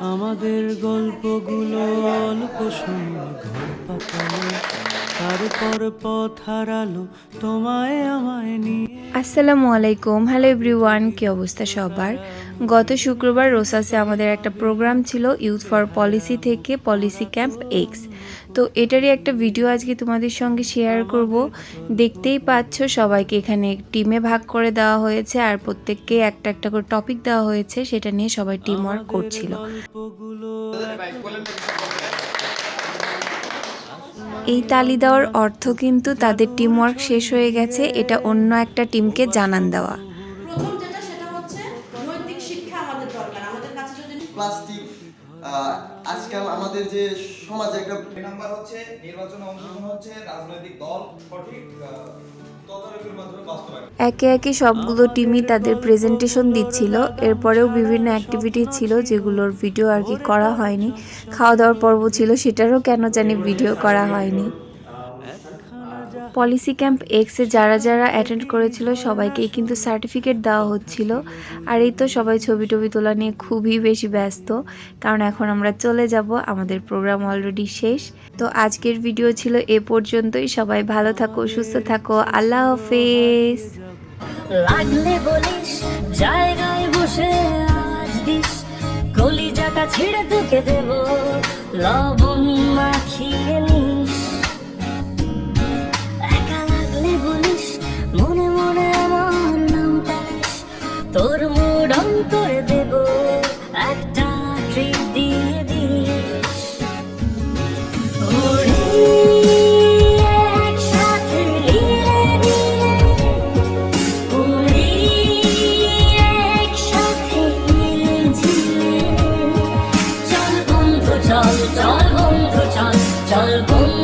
আমাদের গল্পগুলো অল্প সময় ঘর পাকালো, তারপর পথ হারালো তোমায় আমায় নিয়ে। আসসালামু আলাইকুম, হ্যালো এভরিওয়ান, কী অবস্থা সবার? গত শুক্রবার রোসাসে আমাদের একটা প্রোগ্রাম ছিল ইউথ ফর পলিসি থেকে পলিসি ক্যাম্প এক্স। তো এটারই একটা ভিডিও আজকে তোমাদের সঙ্গে শেয়ার করব। দেখতেই পাচ্ছ সবাইকে এখানে টিমে ভাগ করে দেওয়া হয়েছে আর প্রত্যেককে একটা একটা করে টপিক দেওয়া হয়েছে, সেটা নিয়ে সবাই টিম ওয়ার্ক করছিল। এই তালি দেওয়ার অর্থ কিন্তু তাদের টিম ওয়ার্ক শেষ হয়ে গেছে, এটা অন্য একটা টিমকে জানান দেওয়া। প্রথম যেটা সেটা হচ্ছে নৈতিক শিক্ষা আমাদের দরকার। আমাদের কাছে যদি প্লাস্টিক আজকাল আমাদের যে সমাজে একটা নাম্বার হচ্ছে নির্বাচনে অংশগ্রহণ হচ্ছে রাজনৈতিক দল সঠিক তদারকির মাধ্যমে বাস্তবায়ন। একে একে সবগুলো টিমই তাদের প্রেজেন্টেশন দিচ্ছিল। এরপরেও বিভিন্ন অ্যাক্টিভিটি ছিল যেগুলোর ভিডিও আর কি করা হয়নি। খাওয়া দাওয়ার পর্ব ছিল, সেটারও কেন জানি ভিডিও করা হয়নি। পলিসি ক্যাম্প এক্সে যারা যারা অ্যাটেন্ড করেছিল সবাইকেই কিন্তু সার্টিফিকেট দেওয়া হচ্ছিল। আর এই তো সবাই ছবি টবি তোলা নিয়ে খুবই বেশি ব্যস্ত, কারণ এখন আমরা চলে যাব, আমাদের প্রোগ্রাম অলরেডি শেষ। তো আজকের ভিডিও ছিল এ পর্যন্তই। সবাই ভালো থাকো, সুস্থ থাকো, আল্লাহ হাফেজ। লাগলে বলিস জায়গায় বসে আজ দিস কলিজাটা ছিঁড়ে তোকে দেব লবণ মাখিয়ে নিস। একা লাগলে বলিস মনে মনে আমার নামটা নিস, তোর মুড অন করে দেব একটা ট্রিট দিয়ে দিস। ওরে একসাথে নীলে নীলে, ওরে একসাথে নীলে ঝিলে, চল বন্ধু চল, চল বন্ধু চল, চল বন্ধু